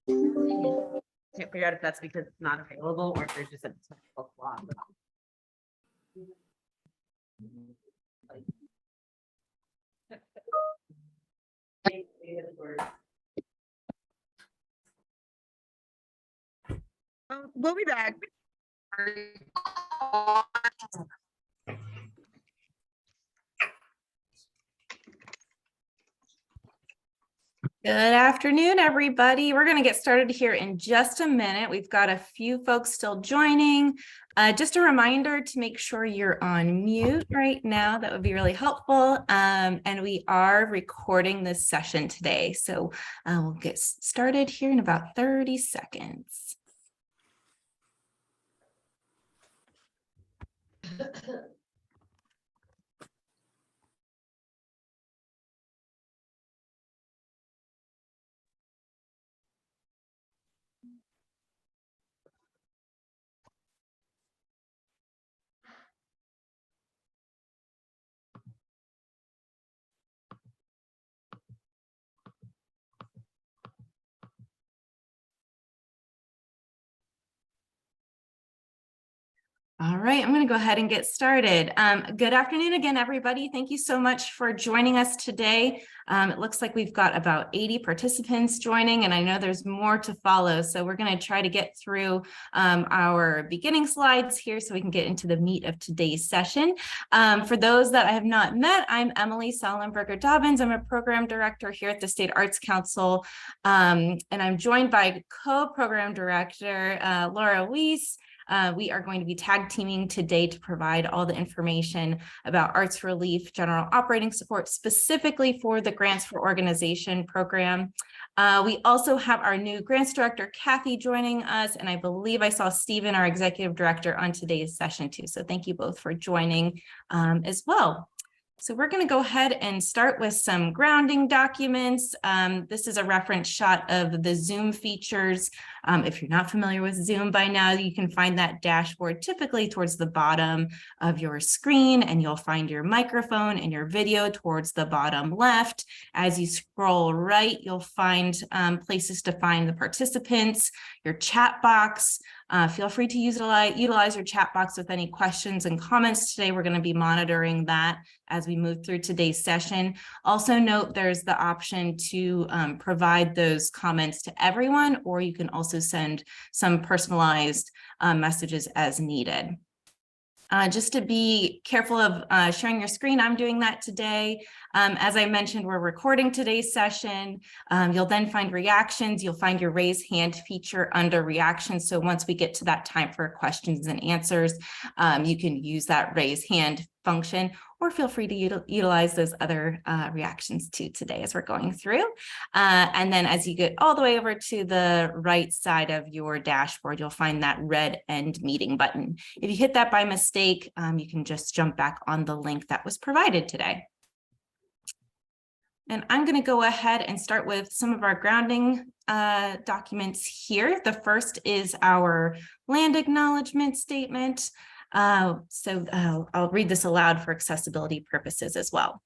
Can't figure out if that's because it's not available or if there's just a technical flaw. We'll be back. Good afternoon, everybody. We're going to get started here in just a minute. We've got a few folks still joining. Just a reminder to make sure you're on mute right now. That would be really helpful. And we are recording this session today. So we'll get started here in about 30 seconds. All right, I'm going to go ahead and get started. Good afternoon again, everybody. Thank you so much for joining us today. It looks like we've got about 80 participants joining, and I know there's more to follow. So we're going to try to get through our beginning slides here so we can get into the meat of today's session. For those that I have not met, I'm Emily Sollenberger-Dobbins. I'm a program director here at the State Arts Council, and I'm joined by co-program director Laura Weiss. We are going to be tag teaming today to provide all the information about arts relief, general operating support, specifically for the Grants for Organization program. We also have our new grants director, Kathy, joining us, and I believe I saw Stephen, our executive director, on today's session too. So thank you both for joining as well. So we're going to go ahead and start with some grounding documents. This is a reference shot of the Zoom features. If you're not familiar with Zoom by now, you can find that dashboard typically towards the bottom of your screen, and you'll find your microphone and your video towards the bottom left. As you scroll right, you'll find places to find the participants, your chat box. Feel free to utilize your chat box with any questions and comments today. We're going to be monitoring that as we move through today's session. Also note there's the option to provide those comments to everyone, or you can also send some personalized messages as needed. Just to be careful of sharing your screen, I'm doing that today. As I mentioned, we're recording today's session. You'll then find reactions. You'll find your raise hand feature under reactions. So once we get to that time for questions and answers, you can use that raise hand function, or feel free to utilize those other reactions too today as we're going through. And then as you get all the way over to the right side of your dashboard, you'll find that red end meeting button. If you hit that by mistake, you can just jump back on the link that was provided today. And I'm going to go ahead and start with some of our grounding documents here. The first is our land acknowledgement statement. I'll read this aloud for accessibility purposes as well.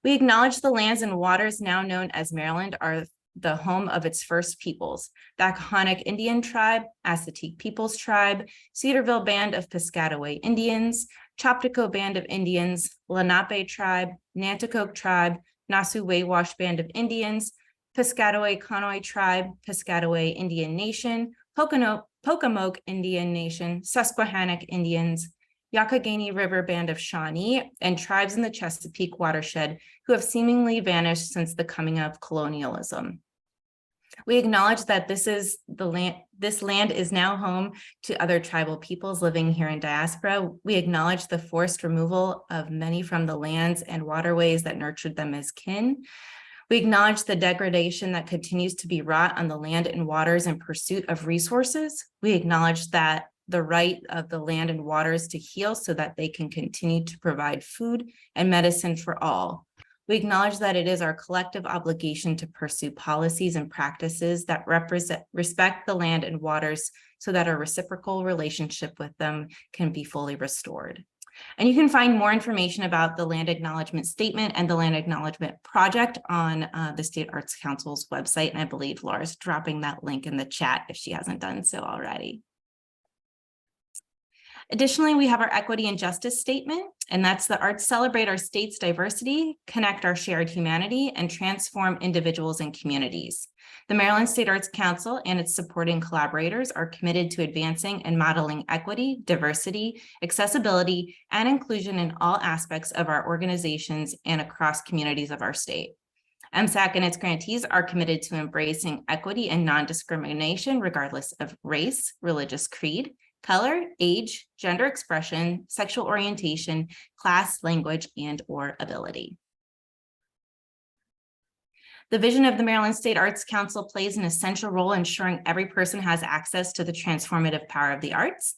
We acknowledge the lands and waters now known as Maryland are the home of its first peoples, the Accohonic Indian Tribe, Assateague Peoples Tribe, Cedarville Band of Piscataway Indians, Choptico Band of Indians, Lenape Tribe, Nanticoke Tribe, Nasu-Wawash Band of Indians, Piscataway Conoy Tribe, Piscataway Indian Nation, Pocomoke Indian Nation, Susquehannock Indians, Youghiogheny River Band of Shawnee, and tribes in the Chesapeake watershed who have seemingly vanished since the coming of colonialism. We acknowledge that this land is now home to other tribal peoples living here in diaspora. We acknowledge the forced removal of many from the lands and waterways that nurtured them as kin. We acknowledge the degradation that continues to be wrought on the land and waters in pursuit of resources. We acknowledge that the right of the land and waters to heal so that they can continue to provide food and medicine for all. We acknowledge that it is our collective obligation to pursue policies and practices that respect the land and waters so that our reciprocal relationship with them can be fully restored. And you can find more information about the Land Acknowledgement Statement and the Land Acknowledgement Project on the State Arts Council's website. And I believe Laura's dropping that link in the chat if she hasn't done so already. Additionally, we have our equity and justice statement, and that's the arts celebrate our state's diversity, connect our shared humanity, and transform individuals and communities. The Maryland State Arts Council and its supporting collaborators are committed to advancing and modeling equity, diversity, accessibility, and inclusion in all aspects of our organizations and across communities of our state. MSAC and its grantees are committed to embracing equity and non-discrimination regardless of race, religious creed, color, age, gender expression, sexual orientation, class, language, and/or ability. The vision of the Maryland State Arts Council plays an essential role in ensuring every person has access to the transformative power of the arts.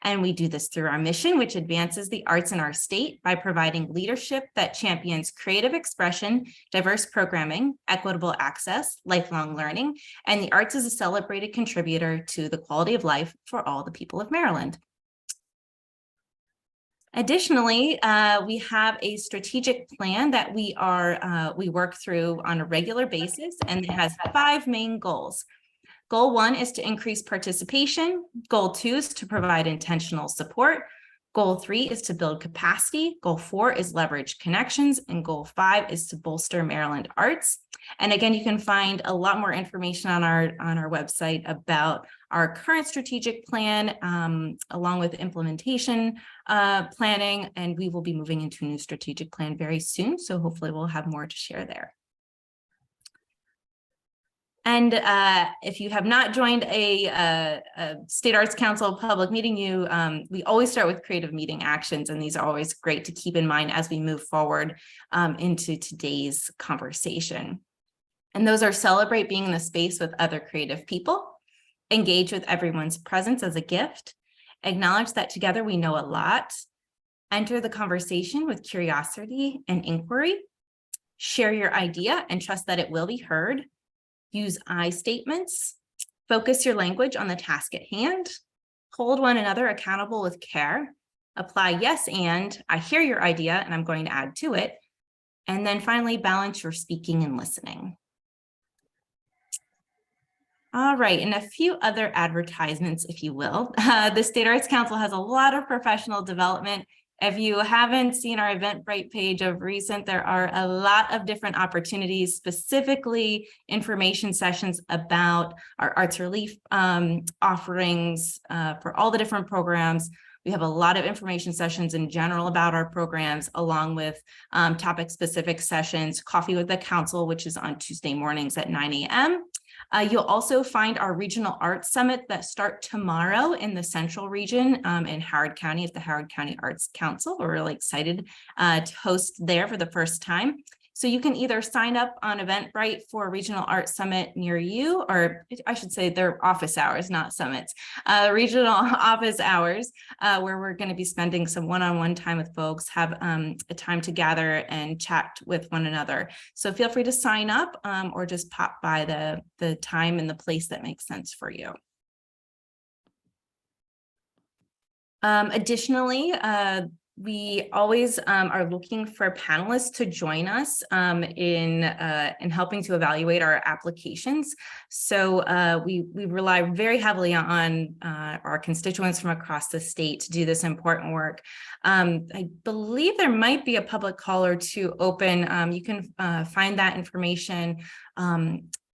And we do this through our mission, which advances the arts in our state by providing leadership that champions creative expression, diverse programming, equitable access, lifelong learning, and the arts is a celebrated contributor to the quality of life for all the people of Maryland. Additionally, we have a strategic plan that we work through on a regular basis, and it has 5 main goals. Goal 1 is to increase participation. Goal 2 is to provide intentional support. Goal 3 is to build capacity. Goal 4 is leverage connections. And goal 5 is to bolster Maryland arts. And again, you can find a lot more information on our website about our current strategic plan, along with implementation planning. And we will be moving into a new strategic plan very soon. So hopefully we'll have more to share there. And if you have not joined a State Arts Council public meeting, we always start with creative meeting actions, and these are always great to keep in mind as we move forward into today's conversation. And those are celebrate being in the space with other creative people, engage with everyone's presence as a gift, acknowledge that together we know a lot, enter the conversation with curiosity and inquiry, share your idea and trust that it will be heard, use I statements, focus your language on the task at hand, hold one another accountable with care, apply yes and I hear your idea and I'm going to add to it, and then finally balance your speaking and listening. All right, and a few other advertisements, if you will. The State Arts Council has a lot of professional development. If you haven't seen our Eventbrite page of recent, there are a lot of different opportunities, specifically information sessions about our arts relief offerings for all the different programs. We have a lot of information sessions in general about our programs, along with topic-specific sessions, Coffee with the Council, which is on Tuesday mornings at 9 a.m. You'll also find our regional arts summit that start tomorrow in the central region in Howard County at the Howard County Arts Council. We're really excited to host there for the first time. So you can either sign up on Eventbrite for a regional arts summit near you, or I should say they're office hours, not summits, regional office hours, where we're going to be spending some one-on-one time with folks, have a time to gather and chat with one another. So feel free to sign up or just pop by the time and the place that makes sense for you. Additionally, we always are looking for panelists to join us in helping to evaluate our applications. So we rely very heavily on our constituents from across the state to do this important work. I believe there might be a public call or two open. You can find that information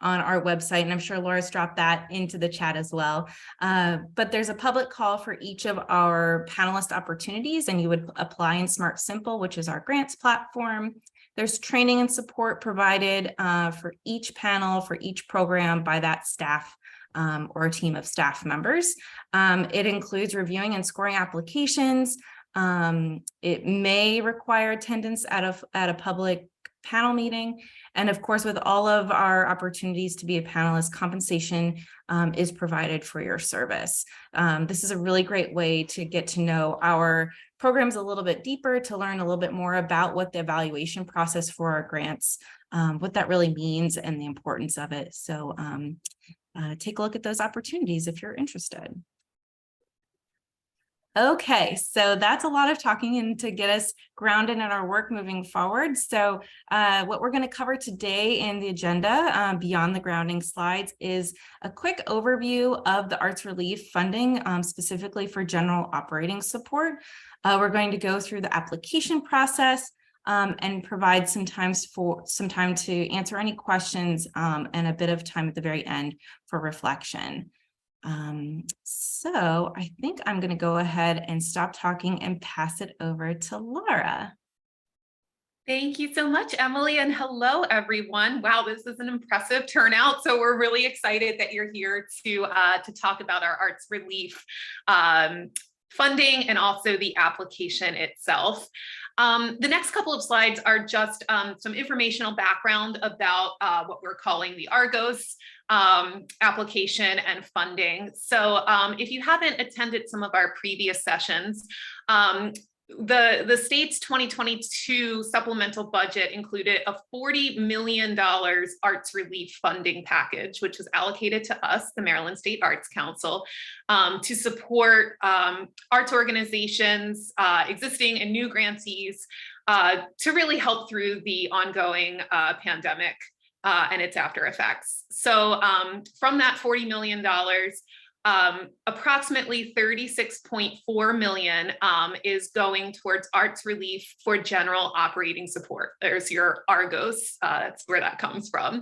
on our website, and I'm sure Laura's dropped that into the chat as well. But there's a public call for each of our panelist opportunities, and you would apply in Smart Simple, which is our grants platform. There's training and support provided for each panel, for each program by that staff or a team of staff members. It includes reviewing and scoring applications. It may require attendance at a public panel meeting. And of course, with all of our opportunities to be a panelist, compensation is provided for your service. This is a really great way to get to know our programs a little bit deeper, to learn a little bit more about what the evaluation process for our grants, what that really means and the importance of it. So take a look at those opportunities if you're interested. Okay, so that's a lot of talking and to get us grounded in our work moving forward. So what we're going to cover today in the agenda, beyond the grounding slides, is a quick overview of the arts relief funding, specifically for general operating support. We're going to go through the application process and provide some time to answer any questions and a bit of time at the very end for reflection. So I think I'm going to go ahead and stop talking and pass it over to Laura. Thank you so much, Emily, and hello, everyone. Wow, this is an impressive turnout. So we're really excited that you're here to talk about our arts relief funding and also the application itself. The next couple of slides are just some informational background about what we're calling the ARGOS application and funding. So if you haven't attended some of our previous sessions, the state's 2022 supplemental budget included a $40 million arts relief funding package, which was allocated to us, the Maryland State Arts Council, to support arts organizations, existing and new grantees, to really help through the ongoing pandemic and its after effects. So from that $40 million, approximately $36.4 million is going towards arts relief for general operating support. There's your ARGOS, that's where that comes from.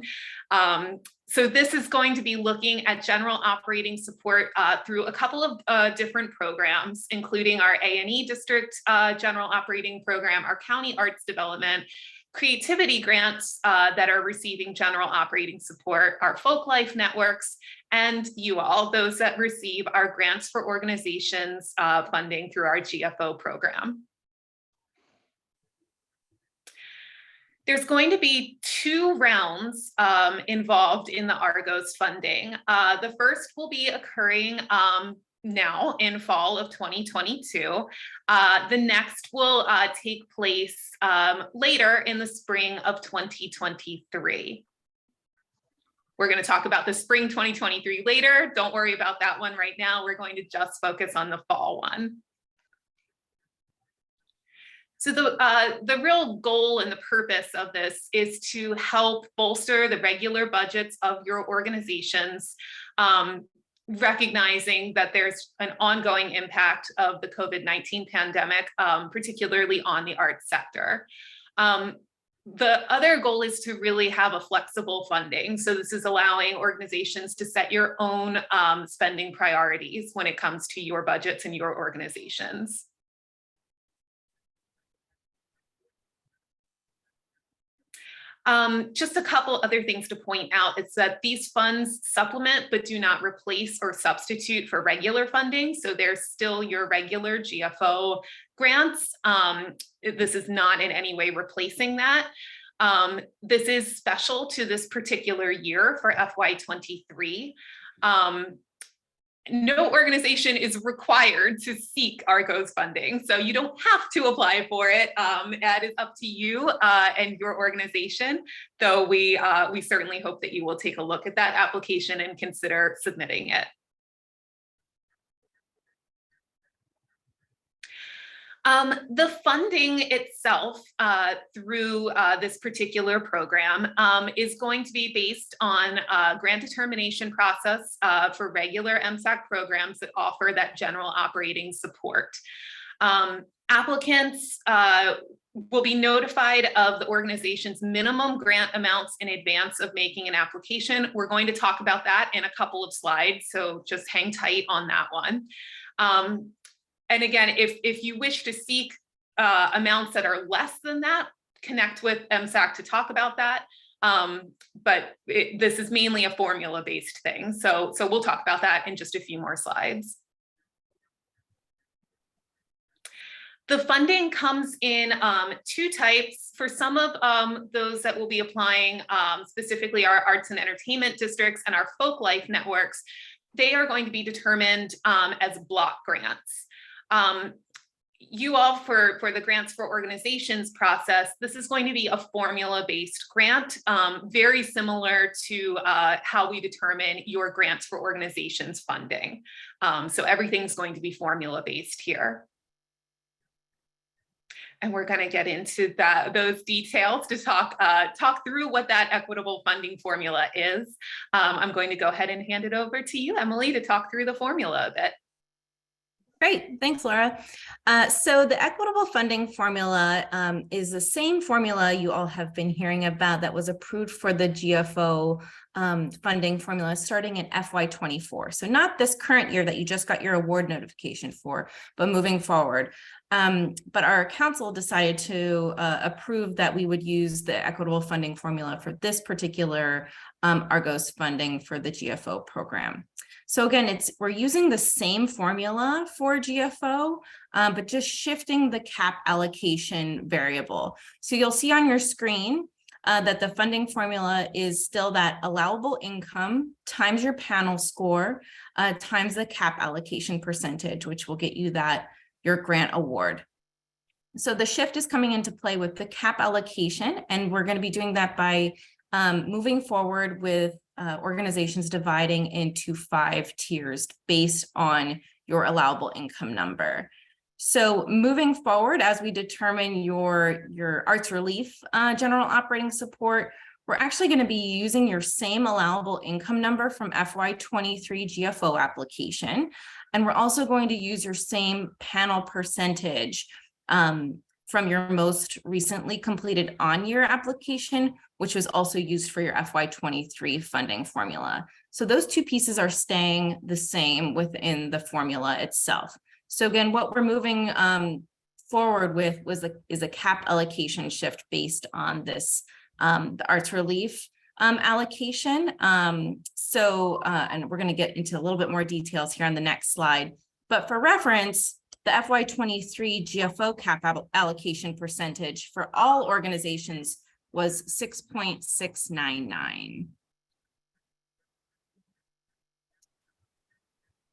So this is going to be looking at general operating support through a couple of different programs, including our A&E district general operating program, our county arts development, creativity grants that are receiving general operating support, our folk life networks, and you all, those that receive our grants for organizations funding through our GFO program. There's going to be 2 rounds involved in the ARGOS funding. The first will be occurring now in fall of 2022. The next will take place later in the spring of 2023. We're going to talk about the spring 2023 later. Don't worry about that one right now. We're going to just focus on the fall one. So the real goal and the purpose of this is to help bolster the regular budgets of your organizations, recognizing that there's an ongoing impact of the COVID-19 pandemic, particularly on the arts sector. The other goal is to really have a flexible funding. So this is allowing organizations to set your own spending priorities when it comes to your budgets and your organizations. Just a couple other things to point out. It's that these funds supplement but do not replace or substitute for regular funding. So there's still your regular GFO grants. This is not in any way replacing that. This is special to this particular year for FY23. No organization is required to seek ARGOS funding, so you don't have to apply for it. It is up to you and your organization, though we certainly hope that you will take a look at that application and consider submitting it. The funding itself through this particular program is going to be based on a grant determination process for regular MSAC programs that offer that general operating support. Applicants will be notified of the organization's minimum grant amounts in advance of making an application. We're going to talk about that in a couple of slides, so just hang tight on that one. And again, if you wish to seek amounts that are less than that, connect with MSAC to talk about that. But this is mainly a formula-based thing. So we'll talk about that in just a few more slides. The funding comes in 2 types. For some of those that will be applying, specifically our arts and entertainment districts and our folk life networks, they are going to be determined as block grants. you all for the grants for organizations process, this is going to be a formula-based grant, very similar to how we determine your grants for organizations funding. So everything's going to be formula-based here. And we're going to get into those details to talk through what that equitable funding formula is. I'm going to go ahead and hand it over to you, Emily, to talk through the formula a bit. Great, thanks, Laura. So the equitable funding formula is the same formula you all have been hearing about that was approved for the GFO funding formula starting in FY24. So not this current year that you just got your award notification for, but moving forward. But our council decided to approve that we would use the equitable funding formula for this particular ARGOS funding for the GFO program. So again, we're using the same formula for GFO, but just shifting the cap allocation variable. So you'll see on your screen that the funding formula is still that allowable income times your panel score times the cap allocation percentage, which will get you your grant award. So the shift is coming into play with the cap allocation, and we're going to be doing that by moving forward with organizations dividing into 5 tiers based on your allowable income number. So moving forward, as we determine your arts relief general operating support, we're actually going to be using your same allowable income number from FY23 GFO application. And we're also going to use your same panel percentage from your most recently completed on-year application, which was also used for your FY23 funding formula. So those 2 pieces are staying the same within the formula itself. So again, what we're moving forward with is a cap allocation shift based on this, the arts relief allocation. And we're going to get into a little bit more details here on the next slide. But for reference, the FY23 GFO cap allocation percentage for all organizations was 6.699.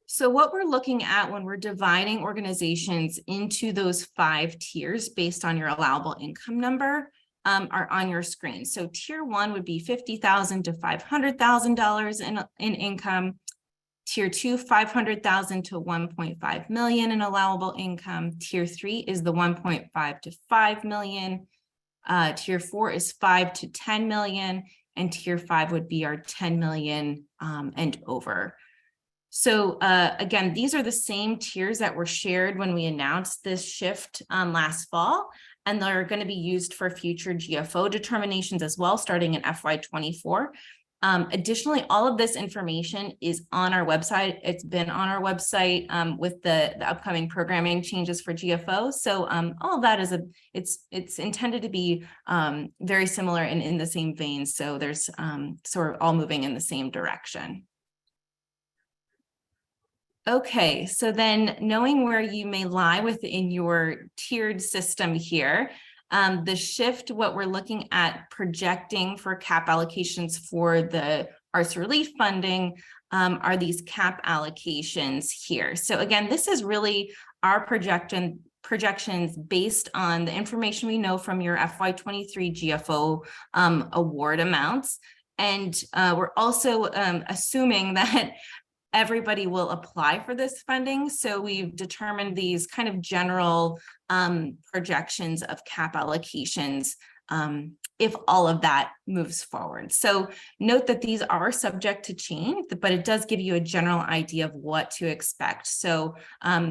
So what we're looking at when we're dividing organizations into those 5 tiers based on your allowable income number are on your screen. So tier 1 would be $50,000 to $500,000 in income. Tier 2, $500,000 to $1.5 million in allowable income. Tier 3 is the $1.5 to $5 million. Tier 4 is $5 to $10 million, and tier 5 would be our $10 million and over. So again, these are the same tiers that were shared when we announced this shift last fall, and they're going to be used for future GFO determinations as well, starting in FY24. Additionally, all of this information is on our website. It's been on our website with the upcoming programming changes for GFO. So all of that it's intended to be very similar and in the same vein. So so we're all moving in the same direction. Okay, so then knowing where you may lie within your tiered system here, the shift, what we're looking at projecting for cap allocations for the arts relief funding are these cap allocations here. So again, this is really our projections based on the information we know from your FY23 GFO award amounts. And we're also assuming that everybody will apply for this funding. So we've determined these kind of general projections of cap allocations if all of that moves forward. So note that these are subject to change, but it does give you a general idea of what to expect. So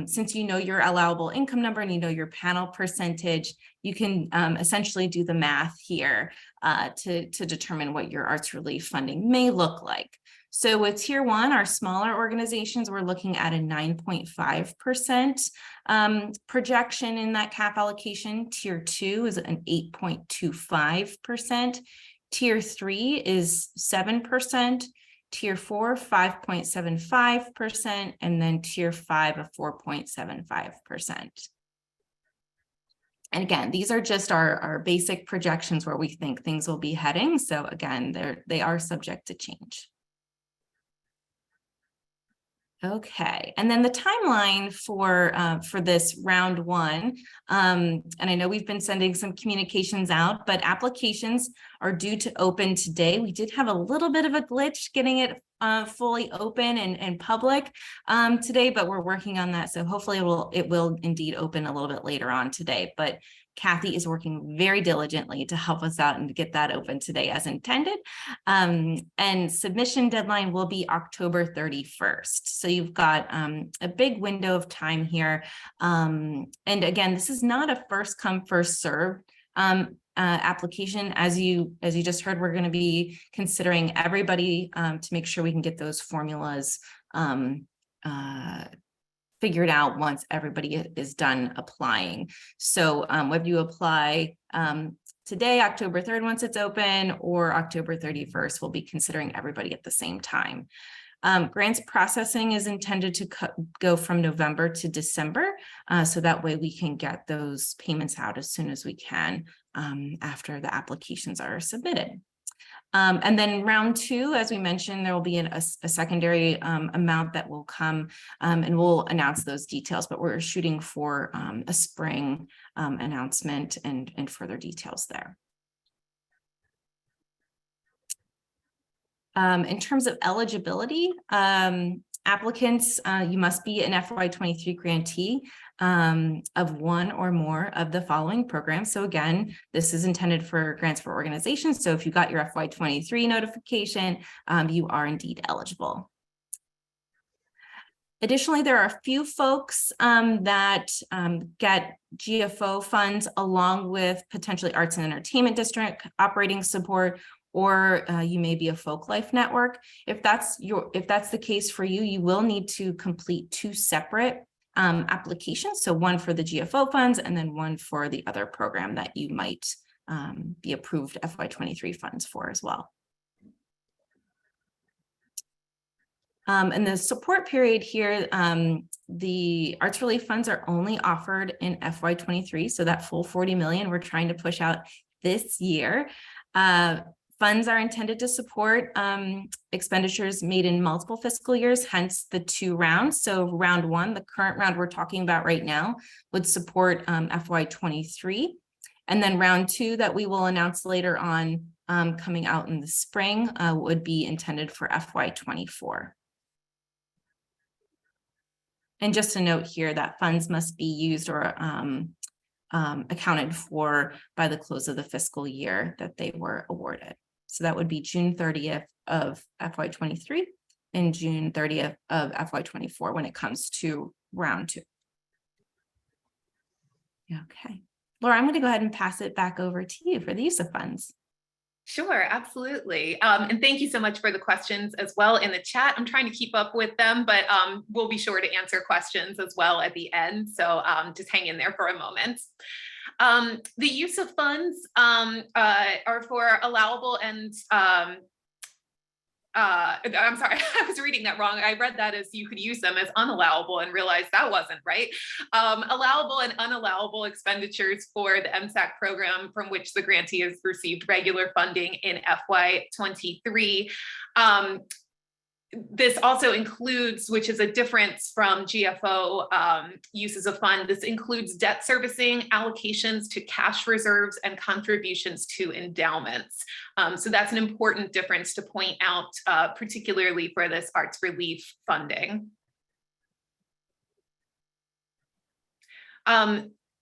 since you know your allowable income number and you know your panel percentage, you can essentially do the math here to determine what your arts relief funding may look like. So with tier 1, our smaller organizations, we're looking at a 9.5% projection in that cap allocation. Tier 2 is an 8.25%. Tier 3 is 7%. Tier 4, 5.75%. And then tier 5, a 4.75%. And again, these are just our basic projections where we think things will be heading. So again, they are subject to change. Okay, and then the timeline for this round one, and I know we've been sending some communications out, but applications are due to open today. We did have a little bit of a glitch getting it fully open and public today, but we're working on that. So hopefully it will indeed open a little bit later on today. But Kathy is working very diligently to help us out and get that open today as intended. And submission deadline will be October 31st. So you've got a big window of time here. And again, this is not a first come, first served application. As you just heard, we're going to be considering everybody to make sure we can get those formulas figured out once everybody is done applying. So whether you apply today, October 3rd, once it's open, or October 31st, we'll be considering everybody at the same time. Grants processing is intended to go from November to December, so that way we can get those payments out as soon as we can after the applications are submitted. And then round two, as we mentioned, there will be a secondary amount that will come, and we'll announce those details, but we're shooting for a spring announcement and further details there. In terms of eligibility, applicants, you must be an FY23 grantee of one or more of the following programs. So again, this is intended for grants for organizations. So if you got your FY23 notification, you are indeed eligible. Additionally, there are a few folks that get GFO funds along with potentially arts and entertainment district operating support, or you may be a folk life network. If that's the case for you, you will need to complete two separate applications. So one for the GFO funds and then one for the other program that you might be approved FY23 funds for as well. And the support period here, the arts relief funds are only offered in FY23. So that full 40 million we're trying to push out this year. Funds are intended to support expenditures made in multiple fiscal years, hence the two rounds. So round one, the current round we're talking about right now, would support FY23. And then round two that we will announce later on coming out in the spring would be intended for FY24. And just a note here that funds must be used or accounted for by the close of the fiscal year that they were awarded. So that would be June 30th of FY23 and June 30th of FY24 when it comes to round two. Okay, Laura, I'm going to go ahead and pass it back over to you for the use of funds. Sure, absolutely. And thank you so much for the questions as well in the chat. I'm trying to keep up with them, but we'll be sure to answer questions as well at the end. So just hang in there for a moment. The use of funds are for allowable and I'm sorry, I was reading that wrong. I read that as you could use them as unallowable and realized that wasn't right. Allowable and unallowable expenditures for the MSAC program from which the grantee has received regular funding in FY23. This also includes, which is a difference from GFO uses of fund, this includes debt servicing, allocations to cash reserves, and contributions to endowments. So that's an important difference to point out, particularly for this arts relief funding.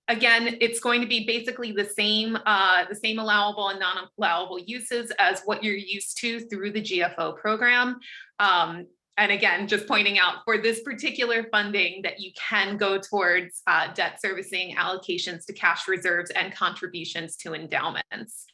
Again, it's going to be basically the same allowable and non-allowable uses as what you're used to through the GFO program. And again, just pointing out for this particular funding that you can go towards debt servicing, allocations to cash reserves, and contributions to endowments.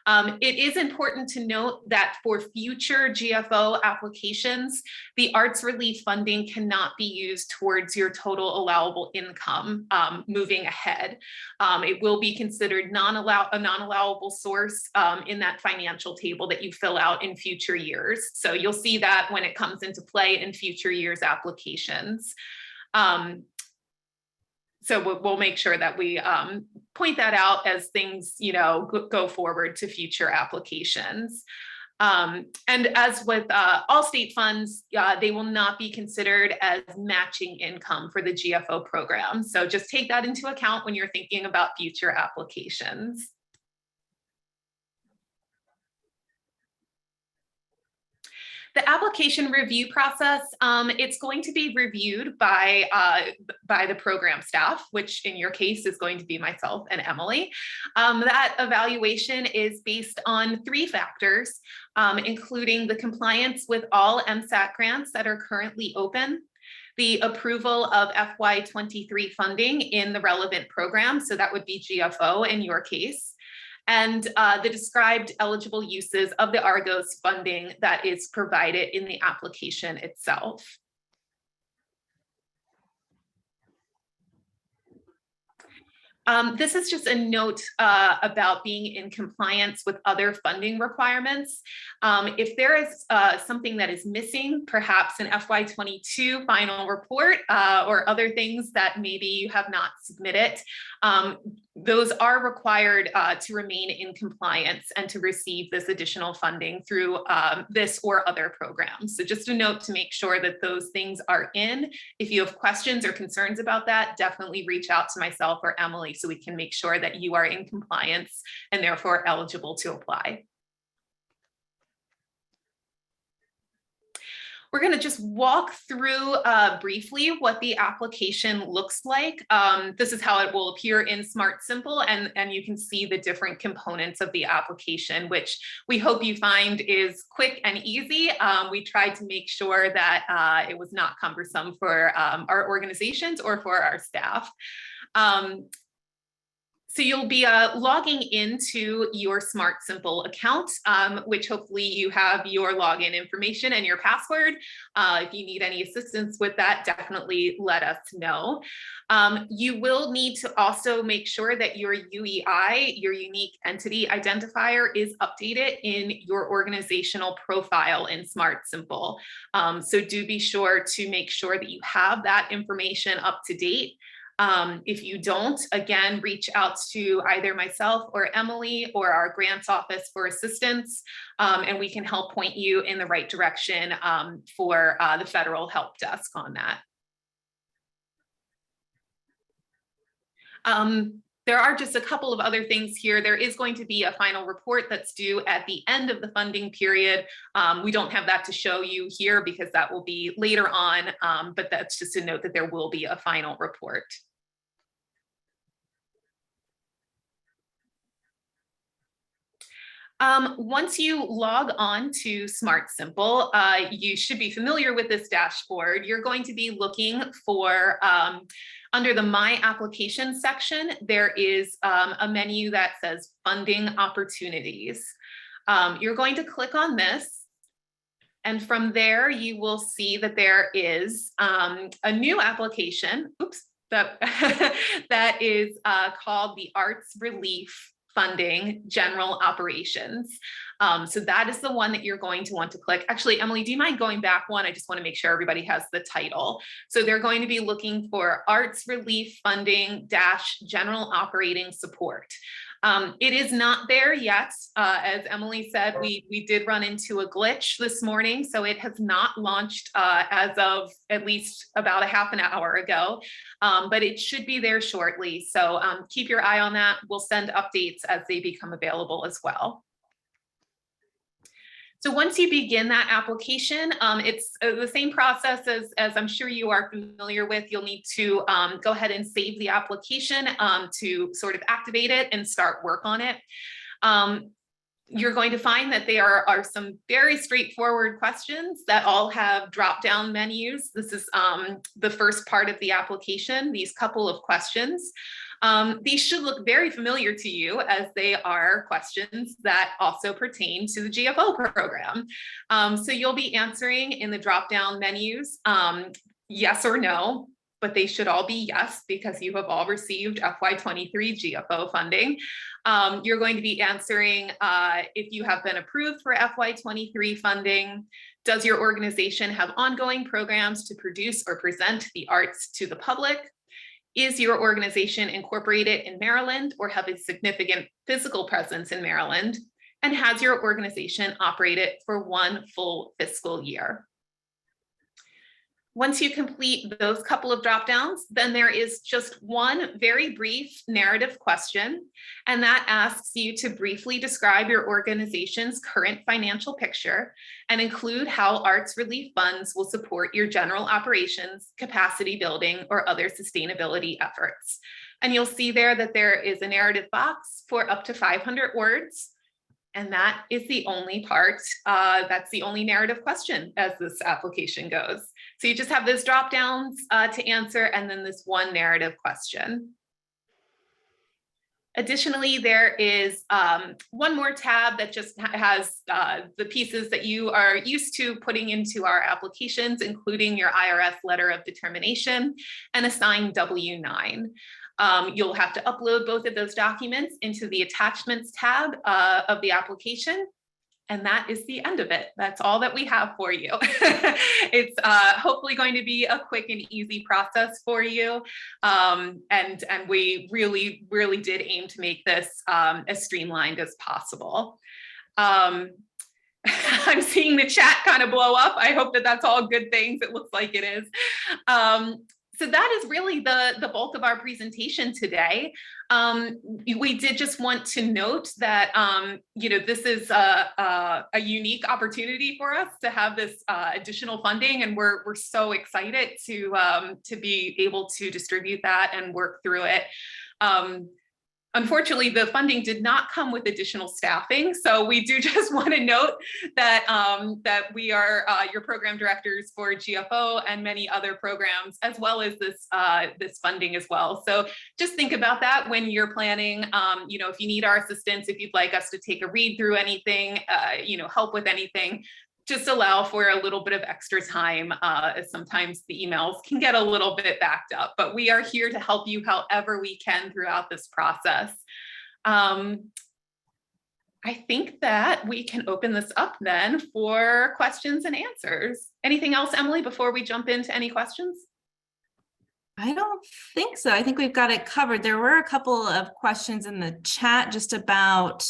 It is important to note that for future GFO applications, the arts relief funding cannot be used towards your total allowable income moving ahead. It will be considered a non-allowable source in that financial table that you fill out in future years. So you'll see that when it comes into play in future years applications. So we'll make sure that we point that out as things, go forward to future applications. And as with all state funds, they will not be considered as matching income for the GFO program. So just take that into account when you're thinking about future applications. The application review process, it's going to be reviewed by the program staff, which in your case is going to be myself and Emily. That evaluation is based on 3 factors, including the compliance with all MSAT grants that are currently open, the approval of FY23 funding in the relevant program, so that would be GFO in your case, and the described eligible uses of the ARGOS funding that is provided in the application itself. This is just a note about being in compliance with other funding requirements. If there is something that is missing, perhaps an FY22 final report or other things that maybe you have not submitted, those are required to remain in compliance and to receive this additional funding through this or other programs. So just a note to make sure that those things are in. If you have questions or concerns about that, definitely reach out to myself or Emily so we can make sure that you are in compliance and therefore eligible to apply. We're going to just walk through briefly what the application looks like. This is how it will appear in Smart Simple, and you can see the different components of the application, which we hope you find is quick and easy. We tried to make sure that it was not cumbersome for our organizations or for our staff. So you'll be logging into your Smart Simple account, which hopefully you have your login information and your password. If you need any assistance with that, definitely let us know. You will need to also make sure that your UEI, your unique entity identifier, is updated in your organizational profile in Smart Simple. So do be sure to make sure that you have that information up to date. If you don't, again, reach out to either myself or Emily or our grants office for assistance, and we can help point you in the right direction for the federal help desk on that. There are just a couple of other things here. There is going to be a final report that's due at the end of the funding period. We don't have that to show you here because that will be later on, but that's just a note that there will be a final report. Once you log on to Smart Simple, you should be familiar with this dashboard. You're going to be looking for, under the My Application section, there is a menu that says Funding Opportunities. You're going to click on this, and from there you will see that there is a new application, that is called the Arts Relief Funding General Operations. So that is the one that you're going to want to click. Actually, Emily, do you mind going back one? I just want to make sure everybody has the title. So they're going to be looking for Arts Relief Funding - General Operating Support. It is not there yet. As Emily said, we did run into a glitch this morning, so it has not launched as of at least about a half an hour ago, but it should be there shortly. So keep your eye on that. We'll send updates as they become available as well. So once you begin that application, it's the same process as I'm sure you are familiar with. You'll need to go ahead and save the application to sort of activate it and start work on it. You're going to find that there are some very straightforward questions that all have drop-down menus. This is the first part of the application, these couple of questions. These should look very familiar to you as they are questions that also pertain to the GFO program. So you'll be answering in the drop-down menus, yes or no, but they should all be yes because you have all received FY23 GFO funding. You're going to be answering if you have been approved for FY23 funding. Does your organization have ongoing programs to produce or present the arts to the public? Is your organization incorporated in Maryland or have a significant physical presence in Maryland? and has your organization operated for 1 full fiscal year. Once you complete those couple of drop downs, then there is just one very brief narrative question, and that asks you to briefly describe your organization's current financial picture and include how arts relief funds will support your general operations, capacity building, or other sustainability efforts. And you'll see there that there is a narrative box for up to 500 words. And that is the only part, that's the only narrative question as this application goes. So you just have those drop downs to answer, and then this one narrative question. Additionally, there is one more tab that just has the pieces that you are used to putting into our applications, including your IRS letter of determination and a signed W-9. You'll have to upload both of those documents into the attachments tab of the application. And that is the end of it. That's all that we have for you. It's hopefully going to be a quick and easy process for you. And we really did aim to make this as streamlined as possible. I'm seeing the chat kind of blow up. I hope that that's all good things. It looks like it is. So that is really the bulk of our presentation today. We did just want to note that this is a unique opportunity for us to have this additional funding, and we're so excited to be able to distribute that and work through it. Unfortunately, the funding did not come with additional staffing, so we do just want to note that that we are your program directors for GFO and many other programs, as well as this funding as well. So just think about that when you're planning. If you need our assistance, if you'd like us to take a read through anything, help with anything, just allow for a little bit of extra time, as sometimes the emails can get a little bit backed up, but we are here to help you however we can throughout this process. I think that we can open this up then for questions and answers. Anything else, Emily, before we jump into any questions? I don't think so. I think we've got it covered. There were a couple of questions in the chat just about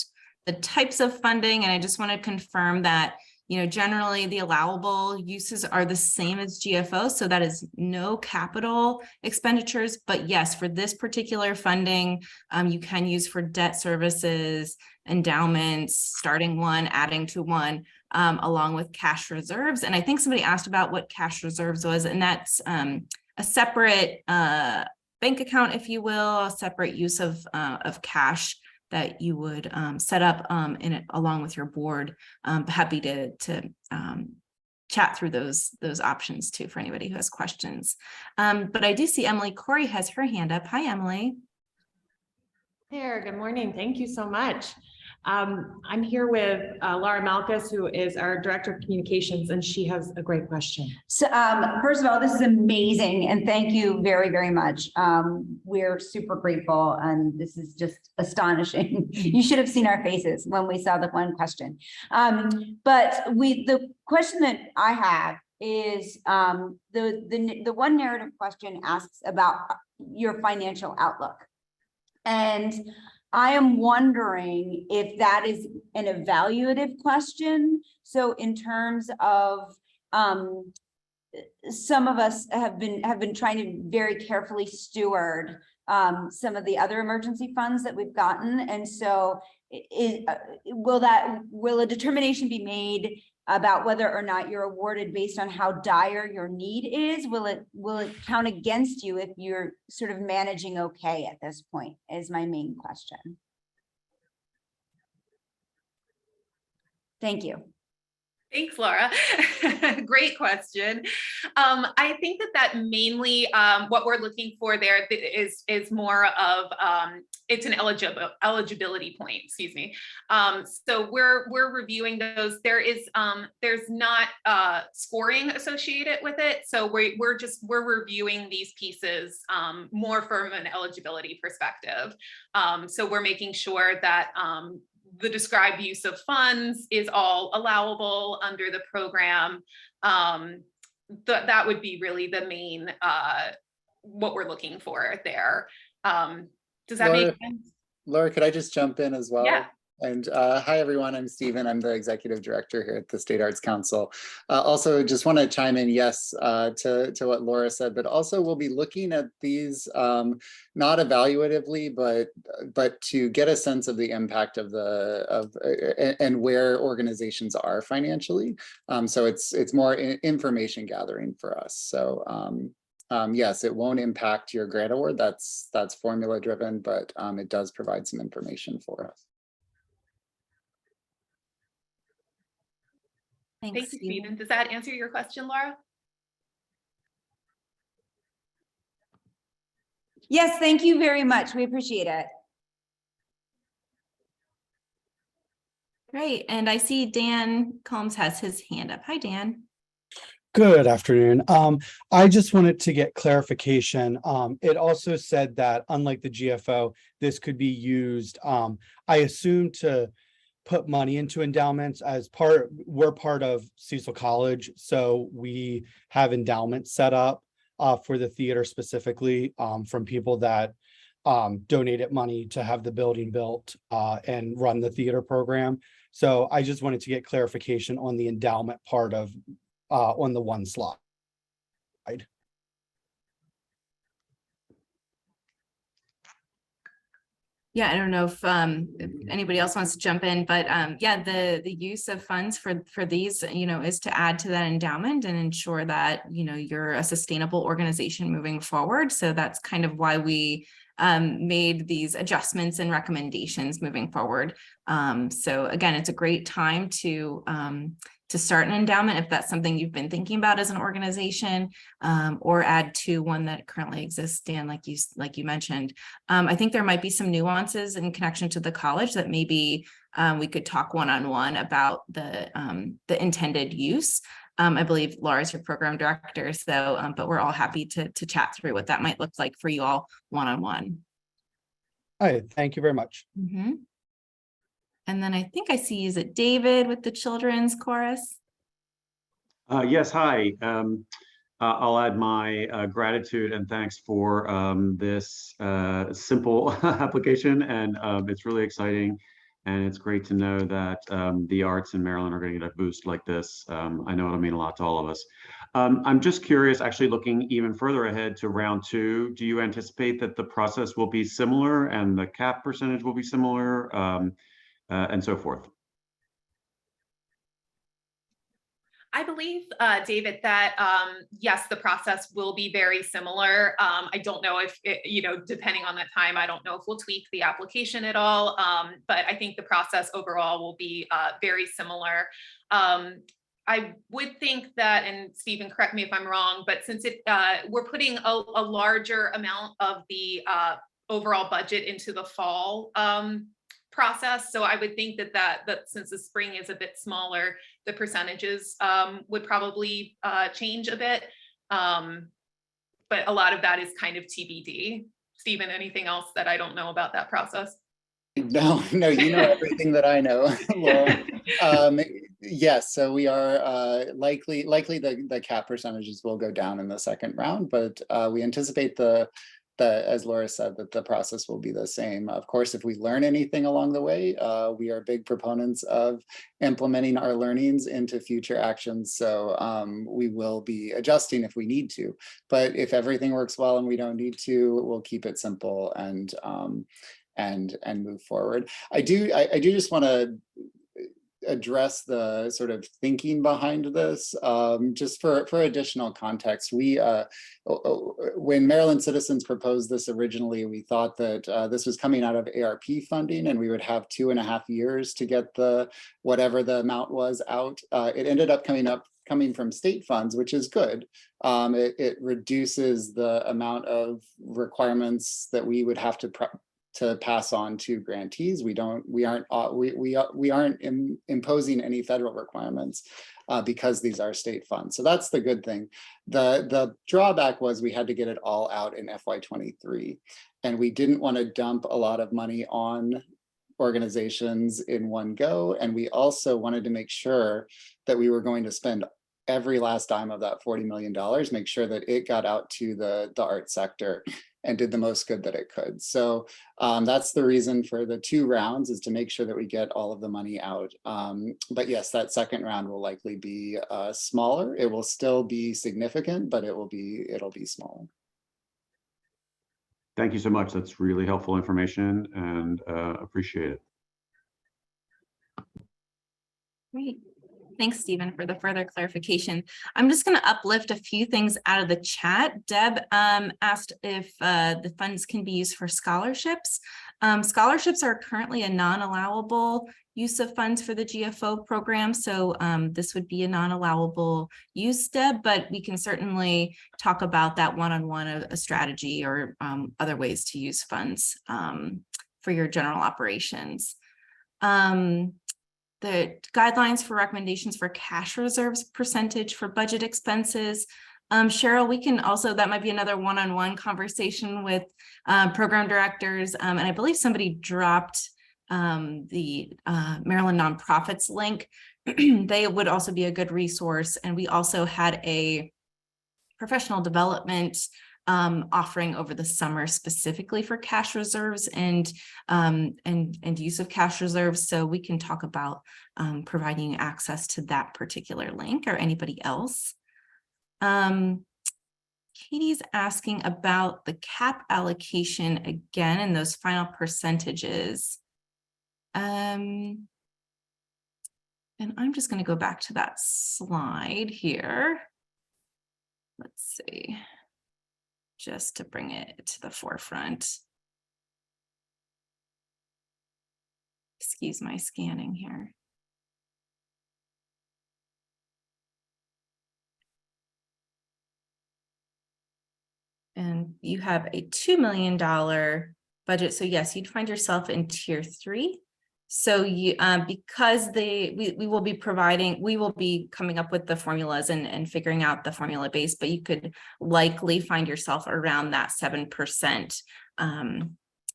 the types of funding, and I just want to confirm that generally the allowable uses are the same as GFO, so that is no capital expenditures. But yes, for this particular funding, you can use for debt services, endowments, starting one, adding to one, along with cash reserves. And I think somebody asked about what cash reserves was, and that's a separate bank account, if you will, a separate use of cash that you would set up in it along with your board. Happy to chat through those options too for anybody who has questions. But I do see Emily Corey has her hand up. Hi, Emily. There, good morning. Thank you so much. I'm here with Laura Malkus, who is our Director of Communications, and she has a great question. So first of all, this is amazing, and thank you very, very much. We're super grateful, and this is just astonishing. You should have seen our faces when we saw the one question. But the question that I have is the one narrative question asks about your financial outlook. And I am wondering if that is an evaluative question. So in terms of some of us have been trying to very carefully steward some of the other emergency funds that we've gotten. And so will a determination be made about whether or not you're awarded based on how dire your need is? Will it count against you if you're sort of managing okay at this point, is my main question. Thank you. Thanks, Laura. Great question. I think that mainly what we're looking for there is more of it's an eligibility point. Excuse me. So we're reviewing those. There's not scoring associated with it. So we're reviewing these pieces more from an eligibility perspective. So we're making sure that the described use of funds is all allowable under the program. That would be really the main, what we're looking for there. Does that make sense? Laura, could I just jump in as well? Yeah. And hi, everyone. I'm Stephen. I'm the executive director here at the State Arts Council. Also, just want to chime in, yes, to what Laura said, but also we'll be looking at these not evaluatively, but to get a sense of the impact of and where organizations are financially. So it's more information gathering for us. So yes, it won't impact your grant award. That's formula driven, but it does provide some information for us. Thanks, Thank you, Stephen. Does that answer your question, Laura? Yes, thank you very much. We appreciate it. Great. And I see Dan Combs has his hand up. Hi, Dan. Good afternoon. I just wanted to get clarification. It also said that unlike the GFO, this could be used, I assume, to put money into endowments as we're part of Cecil College. So we have endowments set up for the theater specifically from people that donated money to have the building built and run the theater program. So I just wanted to get clarification on the endowment part of on the one slide. Yeah, I don't know if anybody else wants to jump in, but yeah, the use of funds for these, is to add to that endowment and ensure that, you're a sustainable organization moving forward. So that's kind of why we made these adjustments and recommendations moving forward. So again, it's a great time to start an endowment if that's something you've been thinking about as an organization, or add to one that currently exists, Dan, like you mentioned. I think there might be some nuances in connection to the college that maybe we could talk one-on-one about the intended use. I believe Laura's your program director, so but we're all happy to chat through what that might look like for you all one-on-one. All right, thank you very much. Mm-hmm. And then I think I see, is it David with the children's chorus? Yes, hi. I'll add my gratitude and thanks for this simple application, and it's really exciting. And it's great to know that the arts in Maryland are going to get a boost like this. I know it'll mean a lot to all of us. I'm just curious, actually looking even further ahead to round 2, do you anticipate that the process will be similar and the cap percentage will be similar? And so forth? I believe, David, that yes, the process will be very similar. I don't know if, depending on that time, I don't know if we'll tweak the application at all, but I think the process overall will be very similar. I would think that, and Stephen, correct me if I'm wrong, but since we're putting a larger amount of the overall budget into the fall process. So I would think that since the spring is a bit smaller, the percentages would probably change a bit. But a lot of that is kind of TBD. Stephen, anything else that I don't know about that process? No, you know everything that I know. Well, yes, so we are likely the cap percentages will go down in the second round, but we anticipate as Laura said, that the process will be the same. Of course, if we learn anything along the way, we are big proponents of implementing our learnings into future actions. So we will be adjusting if we need to. But if everything works well and we don't need to, we'll keep it simple and move forward. I do just want to address the sort of thinking behind this, just for additional context. We when Maryland Citizens proposed this originally, we thought that this was coming out of ARP funding and we would have 2.5 years to get whatever the amount was out. It ended up coming from state funds, which is good. It reduces the amount of requirements that we would have to pass on to grantees. We aren't imposing any federal requirements because these are state funds. So that's the good thing. The drawback was we had to get it all out in FY23, and we didn't want to dump a lot of money on organizations in one go. And we also wanted to make sure that we were going to spend every last dime of that $40 million, make sure that it got out to the art sector. and did the most good that it could. So that's the reason for the 2 rounds, is to make sure that we get all of the money out. But yes, that second round will likely be smaller. It will still be significant, but it'll be smaller. Thank you so much. That's really helpful information, and appreciate it. Great. Thanks, Stephen, for the further clarification. I'm just going to uplift a few things out of the chat. Deb asked if the funds can be used for scholarships. Scholarships are currently a non-allowable use of funds for the GFO program. So this would be a non-allowable use, Deb, but we can certainly talk about that one-on-one, a strategy or other ways to use funds for your general operations. The guidelines for recommendations for cash reserves percentage for budget expenses. Cheryl, we can also, that might be another one-on-one conversation with program directors. And I believe somebody dropped the Maryland nonprofits link. They would also be a good resource. And we also had a professional development offering over the summer specifically for cash reserves and use of cash reserves. So we can talk about providing access to that particular link, or anybody else. Katie's asking about the cap allocation again and those final percentages. And I'm just going to go back to that slide here. Let's see. Just to bring it to the forefront. Excuse my scanning here. And you have a $2 million budget. So yes, you'd find yourself in tier 3. So you, because we will be coming up with the formulas and figuring out the formula base, but you could likely find yourself around that 7%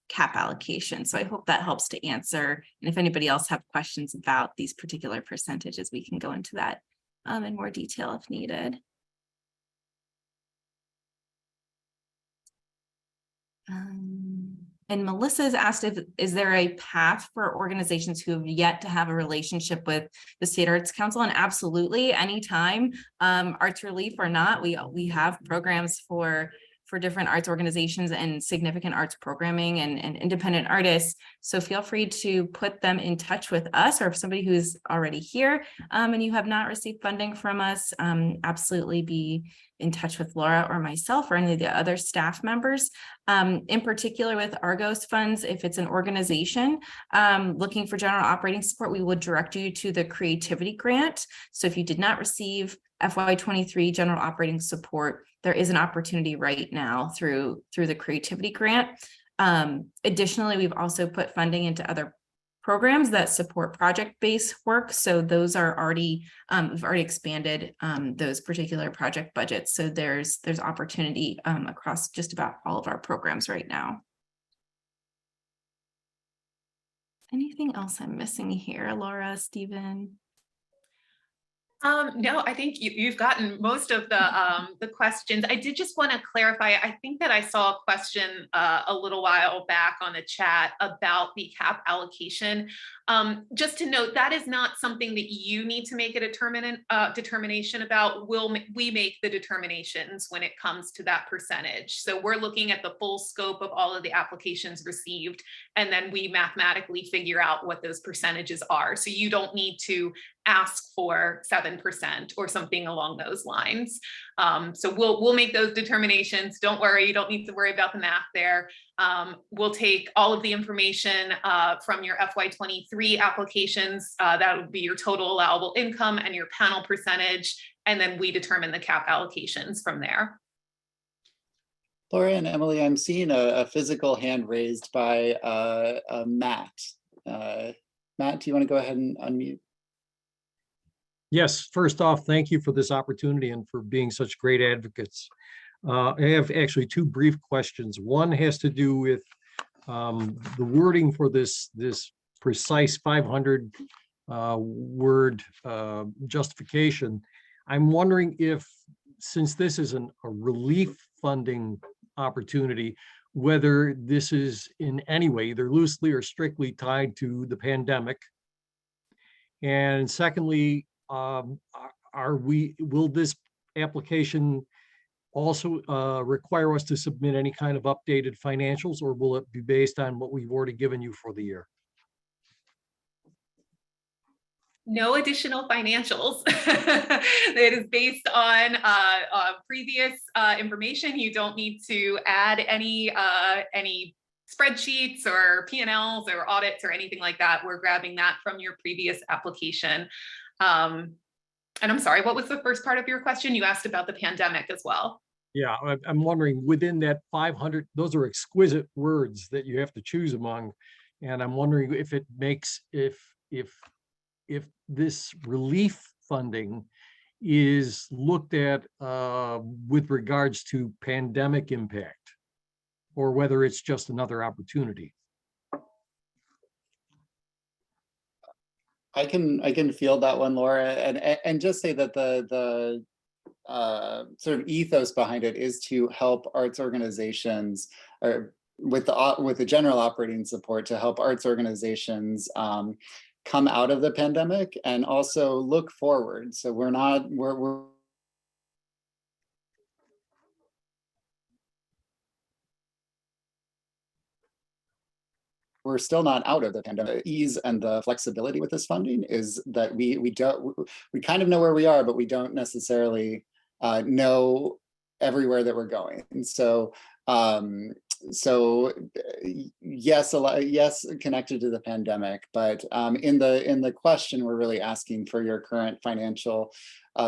cap allocation. So I hope that helps to answer. And if anybody else have questions about these particular percentages, we can go into that in more detail if needed. And Melissa's asked is there a path for organizations who have yet to have a relationship with the State Arts Council? And absolutely, anytime, arts relief or not, we have programs for different arts organizations and significant arts programming and independent artists. So feel free to put them in touch with us, or if somebody who's already here and you have not received funding from us, absolutely be in touch with Laura or myself or any of the other staff members. In particular with ARGOS funds, if it's an organization looking for general operating support, we would direct you to the creativity grant. So if you did not receive FY23 general operating support, there is an opportunity right now through the creativity grant. Additionally, we've also put funding into other programs that support project-based work. So those are already, we've already expanded those particular project budgets. So there's opportunity across just about all of our programs right now. Anything else I'm missing here, Laura, Stephen? No, I think you've gotten most of the questions. I did just want to clarify. I think that I saw a question a little while back on the chat about the cap allocation. Just to note, that is not something that you need to make a determination about. We make the determinations when it comes to that percentage. So we're looking at the full scope of all of the applications received, and then we mathematically figure out what those percentages are. So you don't need to ask for 7% or something along those lines. So we'll make those determinations. Don't worry, you don't need to worry about the math there. We'll take all of the information from your FY23 applications. That would be your total allowable income and your panel percentage. And then we determine the cap allocations from there. Laura and Emily, I'm seeing a physical hand raised by Matt. Matt, do you want to go ahead and unmute? Yes, first off, thank you for this opportunity and for being such great advocates. I have actually two brief questions. One has to do with the wording for this precise 500 word justification. I'm wondering if, since this is a relief funding opportunity, whether this is in any way, either loosely or strictly tied to the pandemic. And secondly, will this application also require us to submit any kind of updated financials, or will it be based on what we've already given you for the year? No additional financials. It is based on previous information. You don't need to add any spreadsheets or P&Ls or audits or anything like that. We're grabbing that from your previous application. And I'm sorry, what was the first part of your question? You asked about the pandemic as well. Yeah, I'm wondering, within that 500, those are exquisite words that you have to choose among. And I'm wondering if it makes, if this relief funding is looked at with regards to pandemic impact, or whether it's just another opportunity. I can field that one, Laura, and just say that the sort of ethos behind it is to help arts organizations, or with the general operating support, to help arts organizations come out of the pandemic and also look forward. So we're still not out of the pandemic. Ease and the flexibility with this funding is that we kind of know where we are, but we don't necessarily know everywhere that we're going. And so yes, yes, connected to the pandemic, but in the question, we're really asking for your current financial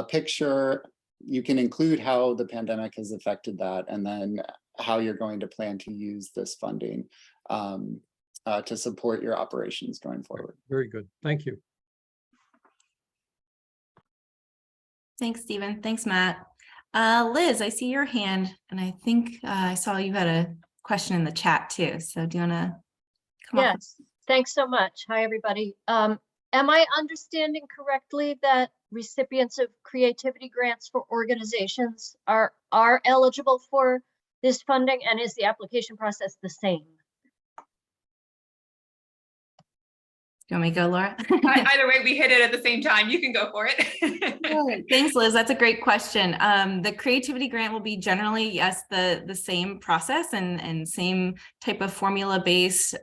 picture. You can include how the pandemic has affected that, and then how you're going to plan to use this funding to support your operations going forward. Very good. Thank you. Thanks, Stephen. Thanks, Matt. Liz, I see your hand, and I think I saw you had a question in the chat too. So do you want to come up? Yes, thanks so much. Hi, everybody. Am I understanding correctly that recipients of creativity grants for organizations are eligible for this funding, and is the application process the same? Do you want me to go, Laura? Either way, we hit it at the same time. You can go for it. Thanks, Liz. That's a great question. The creativity grant will be generally, yes, the same process and same type of formula-based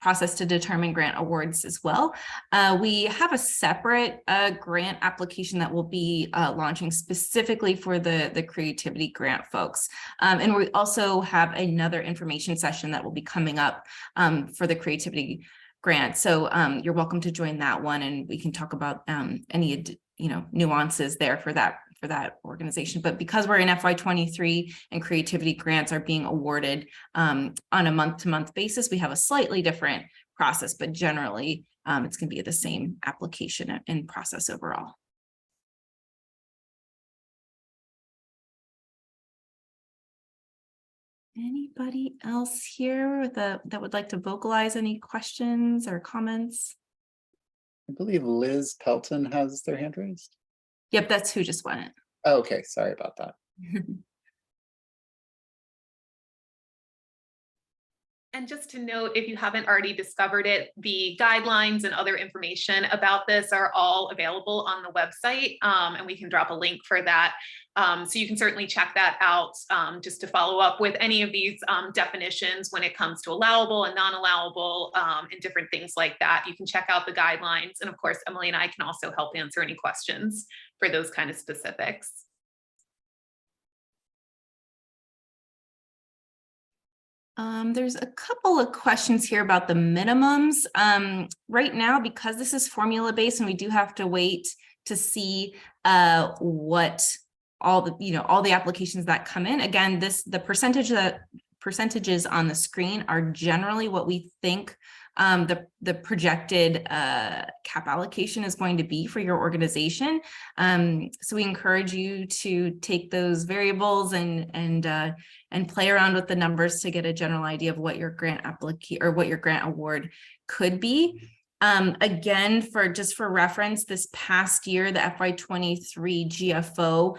process to determine grant awards as well. We have a separate grant application that will be launching specifically for the creativity grant folks. And we also have another information session that will be coming up for the creativity grant. So you're welcome to join that one, and we can talk about any nuances there for that organization. But because we're in FY23 and creativity grants are being awarded on a month-to-month basis, we have a slightly different process, but generally it's going to be the same application and process overall. Anybody else here that would like to vocalize any questions or comments? I believe Liz Pelton has their hand raised. Yep, that's who just went. Oh, okay, sorry about that. And just to note, if you haven't already discovered it, the guidelines and other information about this are all available on the website, and we can drop a link for that. So you can certainly check that out just to follow up with any of these definitions when it comes to allowable and non-allowable and different things like that. You can check out the guidelines. And of course, Emily and I can also help answer any questions for those kind of specifics. There's a couple of questions here about the minimums. Right now, because this is formula based and we do have to wait to see what all the applications that come in. Again, the percentages on the screen are generally what we think the projected cap allocation is going to be for your organization. So we encourage you to take those variables and play around with the numbers to get a general idea of what your grant award could be. Again, for reference, this past year, the FY23 GFO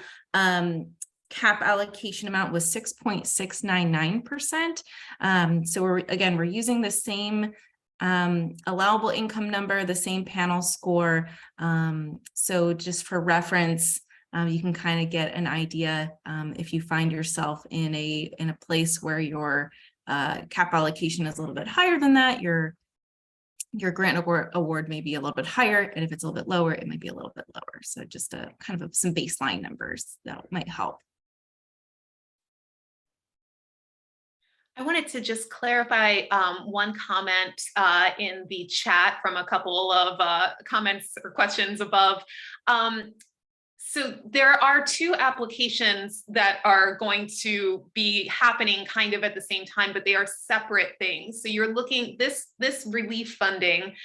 cap allocation amount was 6.699%. So we're using the same allowable income number, the same panel score. So just for reference, you can kind of get an idea if you find yourself in a place where your cap allocation is a little bit higher than that, your grant award may be a little bit higher, and if it's a little bit lower, it might be a little bit lower. So just a kind of some baseline numbers that might help. I wanted to just clarify one comment in the chat from a couple of comments or questions above. So there are two applications that are going to be happening kind of at the same time, but they are separate things. So you're looking, this relief funding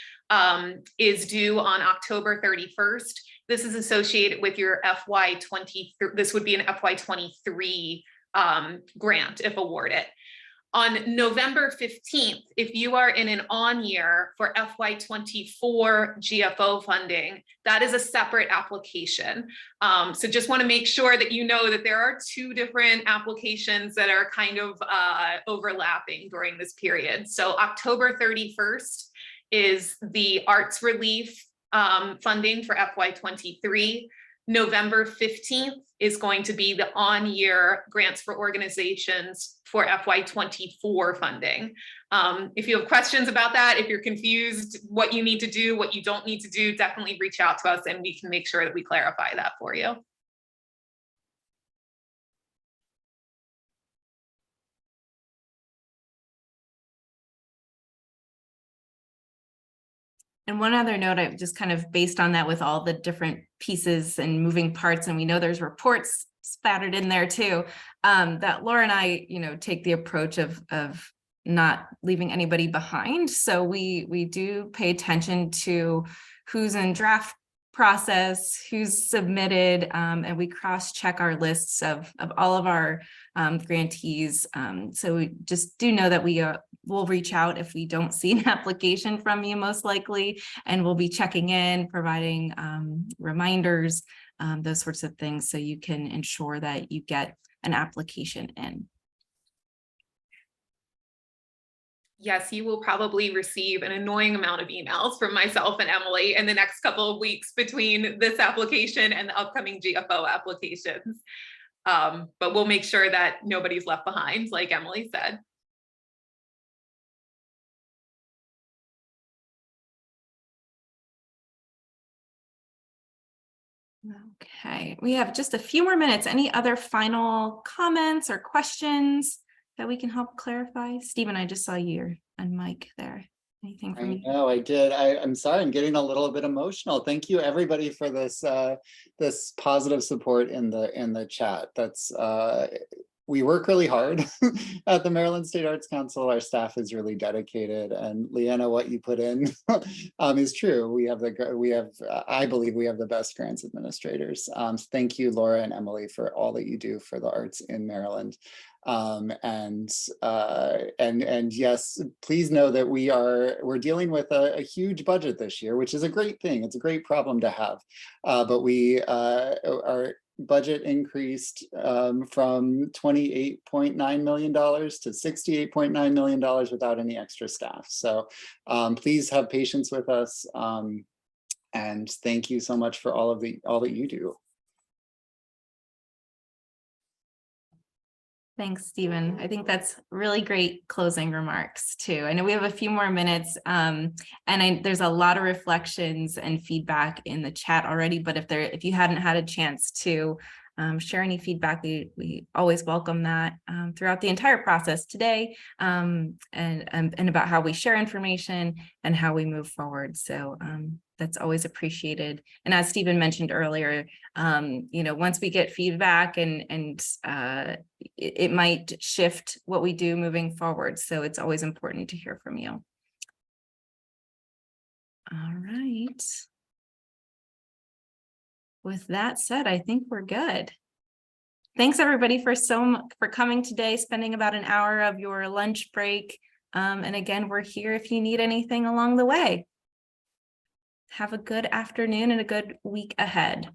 is due on October 31st. This is associated with your FY23. This would be an FY23 grant if awarded. On November 15th, if you are in an on year for FY24 GFO funding, that is a separate application. So just want to make sure that you know that there are two different applications that are kind of overlapping during this period. So October 31st is the arts relief funding for FY23. November 15th is going to be the on-year grants for organizations for FY24 funding. If you have questions about that, if you're confused what you need to do, what you don't need to do, definitely reach out to us and we can make sure that we clarify that for you. And one other note, I just kind of based on that with all the different pieces and moving parts, and we know there's reports spattered in there too, that Laura and I, take the approach of not leaving anybody behind. So we do pay attention to who's in draft process, who's submitted, and we cross-check our lists of all of our grantees. So we just do know that we will reach out if we don't see an application from you, most likely, and we'll be checking in, providing reminders, those sorts of things, so you can ensure that you get an application in. Yes, you will probably receive an annoying amount of emails from myself and Emily in the next couple of weeks between this application and the upcoming GFO applications. But we'll make sure that nobody's left behind, like Emily said. Okay, we have just a few more minutes. Any other final comments or questions that we can help clarify? Stephen, I just saw you on mic there. Anything from you? No, I did. I'm sorry, I'm getting a little bit emotional. Thank you, everybody, for this this positive support in the chat. That's we work really hard at the Maryland State Arts Council. Our staff is really dedicated, and Leanna, what you put in is true. I believe we have the best grants administrators. Thank you, Laura and Emily, for all that you do for the arts in Maryland. And yes, please know that we're dealing with a huge budget this year, which is a great thing. It's a great problem to have, but our budget increased from $28.9 million to $68.9 million without any extra staff. So please have patience with us, and thank you so much for all that you do. Thanks, Stephen. I think that's really great closing remarks too. I know we have a few more minutes, and there's a lot of reflections and feedback in the chat already, but if you hadn't had a chance to share any feedback, we always welcome that throughout the entire process today, and about how we share information and how we move forward. So that's always appreciated. And as Stephen mentioned earlier, once we get feedback and it might shift what we do moving forward. So it's always important to hear from you. All right. With that said, I think we're good. Thanks everybody for coming today, spending about an hour of your lunch break. And again, we're here if you need anything along the way. Have a good afternoon and a good week ahead.